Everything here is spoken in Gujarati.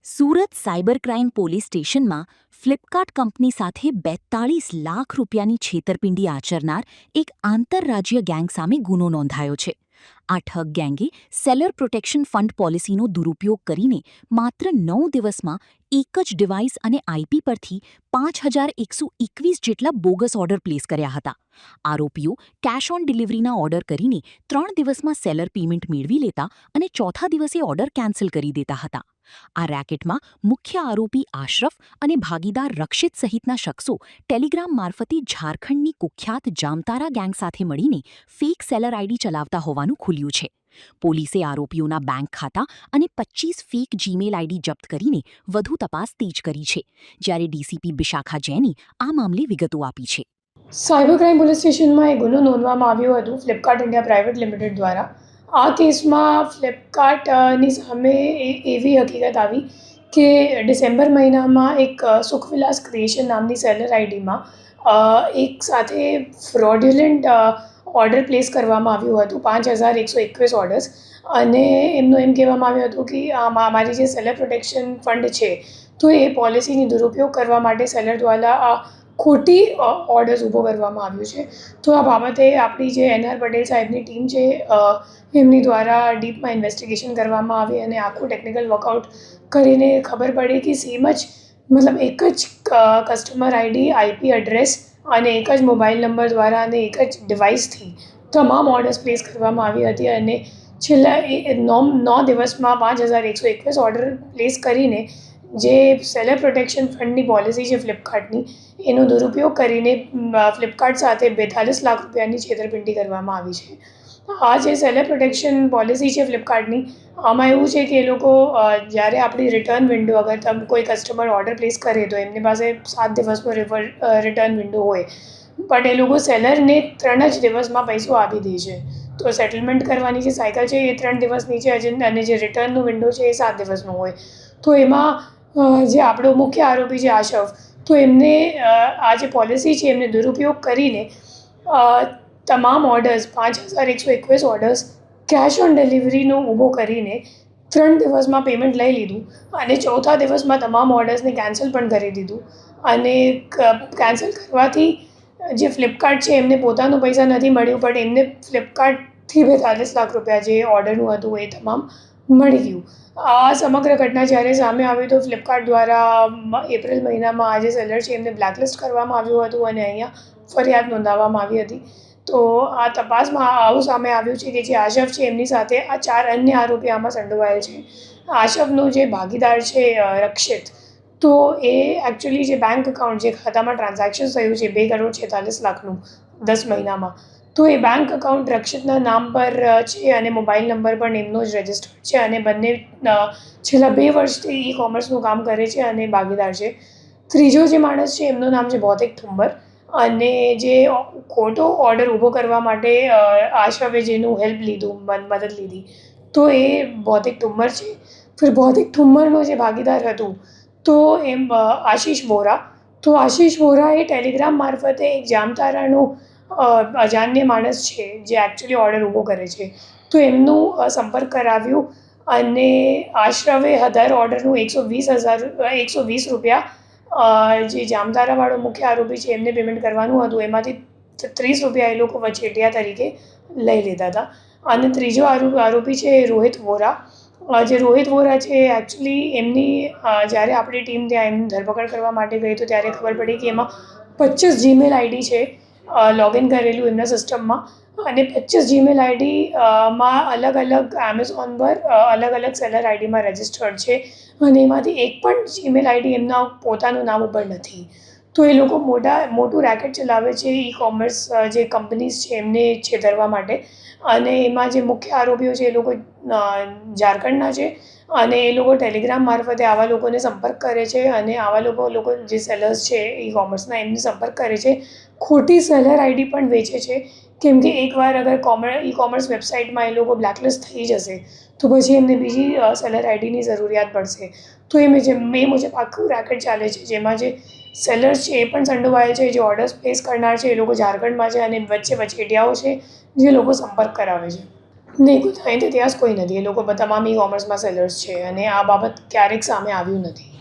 સુરત સાયબર ક્રાઇમ પોલીસ સ્ટેશનમાં ફ્લિપકાર્ટ કંપની સાથે 42 લાખ રૂપિયાની છેતરપિંડી આચરનાર એક આંતરરાજ્ય ગેંગ સામે ગુનો નોંધાયો છે. આ ઠગ ગેંગે સેલર પ્રોટેક્શન ફંડ પોલિસીનો દુરુપયોગ કરીને માત્ર 9 દિવસમાં એક જ ડિવાઇસ અને આઈપી પરથી 5,121 જેટલા બોગસ ઓર્ડર પ્લેસ કર્યા હતા. આરોપીઓ કેશ ઓન ડિલિવરીના ઓર્ડર કરીને 3 દિવસમાં સેલર પેમેન્ટ મેળવી લેતા અને ચોથા દિવસે ઓર્ડર કેન્સલ કરી દેતા હતા. આ રેકેટમાં મુખ્ય આરોપી આશરફ અને ભાગીદાર રક્ષિત સહિતના શખ્સો ટેલિગ્રામ મારફતે ઝારખંડની કુખ્યાત જામતારા ગેંગ સાથે મળીને ફેક સેલર આઈડી ચલાવતા હોવાનું ખુલ્યું છે. પોલીસે આરોપીઓના બેંક ખાતા અને 25 ફેક જીમેલ આઈડી જપ્ત કરીને વધુ તપાસ તેજ કરી છે, જ્યારે ડીસીપી બિશાખા જૈને આ મામલે વિગતો આપી છે. સાયબર ક્રાઇમ પોલીસ સ્ટેશનમાં એક ગુનો નોંધવામાં આવ્યો હતો ફ્લિપકાર્ટ ઇન્ડિયા પ્રાઇવેટ લિમિટેડ દ્વારા. આ કેસમાં ફ્લિપકાર્ટની સામે એવી હકીકત આવી કે ડિસેમ્બર મહિનામાં એક સુખવિલાસ ક્રિએશન નામની સેલર આઈડીમાં એક સાથે ફ્રોડ્યુલન્ટ ઓર્ડર પ્લેસ કરવામાં આવ્યું હતું 5,121 ઓર્ડર્સ. અને એમનું એમ કહેવામાં આવ્યું હતું કે મારી જે સેલર પ્રોટેક્શન ફંડ છે તો એ પોલિસીની દુરુપયોગ કરવા માટે સેલર દ્વારા ખોટી ઓર્ડર્સ ઊભો કરવામાં આવ્યું છે. તો આ બાબતે આપણી જે NR પટેલ સાહેબની ટીમ છે એમની દ્વારા ડીપમાં ઇન્વેસ્ટિગેશન કરવામાં આવી અને આખું ટેકનિકલ વર્કઆઉટ કરીને ખબર પડી કે સેમ જ મતલબ એક જ કસ્ટમર આઈડી, આઈપી એડ્રેસ અને એક જ મોબાઈલ નંબર દ્વારા અને એક જ ડિવાઇસથી તમામ ઓર્ડર્સ પ્લેસ કરવામાં આવી હતી. અને છેલ્લા 9 દિવસમાં 5,121 ઓર્ડર પ્લેસ કરીને જે સેલર પ્રોટેક્શન ફંડની પોલિસી છે ફ્લિપકાર્ટની એનો દુરુપયોગ કરીને ફ્લિપકાર્ટ સાથે 42 લાખ રૂપિયાની છેતરપિંડી કરવામાં આવી છે. આ જે સેલર પ્રોટેક્શન પોલિસી છે ફ્લિપકાર્ટની, આમાં એવું છે કે એ લોકો જ્યારે આપણી રિટર્ન વિન્ડો, અગર તમે કોઈ કસ્ટમર ઓર્ડર પ્લેસ કરે તો એમની પાસે 7 દિવસનો રિટર્ન વિન્ડો હોય, બટ એ લોકો સેલરને 3 જ દિવસમાં પૈસો આપી દે છે. તો સેટલમેન્ટ કરવાની જે સાયકલ છે એ 3 દિવસની છે અને જે રિટર્નનો વિન્ડો છે એ 7 દિવસનો હોય. તો એમાં જે આપણો મુખ્ય આરોપી છે આશફ, તો એમને આ જે પોલિસી છે એમને દુરુપયોગ કરીને તમામ ઓર્ડર્સ 5,121 ઓર્ડર્સ કેશ ઓન ડિલિવરીનો ઊભો કરીને 3 દિવસમાં પેમેન્ટ લઈ લીધું અને ચોથા દિવસમાં તમામ ઓર્ડર્સને કેન્સલ પણ કરી દીધું. અને કેન્સલ કરવાથી જે ફ્લિપકાર્ટ છે એમને પોતાનું પૈસા નથી મળ્યું, પણ એમને ફ્લિપકાર્ટથી 42 લાખ રૂપિયા જે ઓર્ડરનું હતું એ તમામ મળી ગયું. આ સમગ્ર ઘટના જ્યારે સામે આવી તો ફ્લિપકાર્ટ દ્વારા એપ્રિલ મહિનામાં આ જે સેલર છે એમને બ્લેકલિસ્ટ કરવામાં આવ્યું હતું અને અહીંયા ફરિયાદ નોંધાવવામાં આવી હતી. તો આ તપાસમાં આવું સામે આવ્યું છે કે જે આશફ છે એમની સાથે આ 4 અન્ય આરોપી આમાં સંડોવાયેલ છે. આશફનો જે ભાગીદાર છે રક્ષિત, તો એ એકચ્યુઅલી જે બેંક એકાઉન્ટ, જે ખાતામાં ટ્રાન્ઝેક્શન થયું છે 2,46,00,000નું 10 મહિનામાં, તો એ બેંક એકાઉન્ટ રક્ષિતના નામ પર છે અને મોબાઈલ નંબર પણ એમનો જ રજિસ્ટર્ડ છે અને બંને છેલ્લા 2 વર્ષથી ઈ કોમર્સનું કામ કરે છે અને ભાગીદાર છે. ત્રીજો જે માણસ છે એમનું નામ છે ભૌતિક ઠુંબર, અને જે ખોટો ઓર્ડર ઊભો કરવા માટે આશવે જેનું હેલ્પ લીધું, મદદ લીધી, તો એ ભૌતિક ઠુંબર છે. ફિર ભૌતિક ઠુંબરનો જે ભાગીદાર હતું તો એમ આશીષ વોરા, તો આશીષ વોરા એ ટેલિગ્રામ મારફતે એક જામતારાનું અજાન્ય માણસ છે જે એકચ્યુઅલી ઓર્ડર ઊભો કરે છે, તો એમનું સંપર્ક કરાવ્યું અને આશરવે દર ઓર્ડરનું 120 રૂપિયા જે જામતારાવાળો મુખ્ય આરોપી છે એમને પેમેન્ટ કરવાનું હતું, એમાંથી 30 રૂપિયા એ લોકો વચેટિયા તરીકે લઈ લેતા હતા. અને ત્રીજો આરોપી છે રોહિત વોરા. જે રોહિત વોરા છે એકચ્યુઅલી એમની જ્યારે આપણી ટીમ ત્યાં એમની ધરપકડ કરવા માટે ગઈ તો ત્યારે ખબર પડી કે એમાં 25 જીમેલ આઈડી છે લોગિન કરેલું એમના સિસ્ટમમાં, અને 25 જીમેલ આઈડીમાં અલગ અલગ એમેઝોન પર અલગ અલગ સેલર આઈડીમાં રજિસ્ટર્ડ છે અને એમાંથી એક પણ જીમેલ આઈડી એમના પોતાનું નામ ઉપર નથી. તો એ લોકો મોટું રેકેટ ચલાવે છે ઈ કોમર્સ જે કંપનીઝ છે એમને છેતરવા માટે. અને એમાં જે મુખ્ય આરોપીઓ છે એ લોકો ઝારખંડના છે અને એ લોકો ટેલિગ્રામ મારફતે આવા લોકોને સંપર્ક કરે છે અને આવા લોકો જે સેલર્સ છે ઈ કોમર્સના એમને સંપર્ક કરે છે. ખોટી સેલર આઈડી પણ વેચે છે, કેમ કે એકવાર અગર ઈ કોમર્સ વેબસાઇટમાં એ લોકો બ્લેકલિસ્ટ થઈ જશે તો પછી એમને બીજી સેલર આઈડીની જરૂરિયાત પડશે. તો એ મુજબ આખું રેકેટ ચાલે છે, જેમાં જે સેલર્સ છે એ પણ સંડોવાયેલ છે, જે ઓર્ડર્સ પ્લેસ કરનાર છે એ લોકો ઝારખંડમાં છે અને વચ્ચે વચેટિયાઓ છે જે લોકો સંપર્ક કરાવે છે. નહીં, કોઈ ક્લાયન્ટ ઇતિહાસ કોઈ નથી. એ લોકો તમામ ઈ કોમર્સમાં સેલર્સ છે અને આ બાબત ક્યારેક સામે આવ્યું નથી.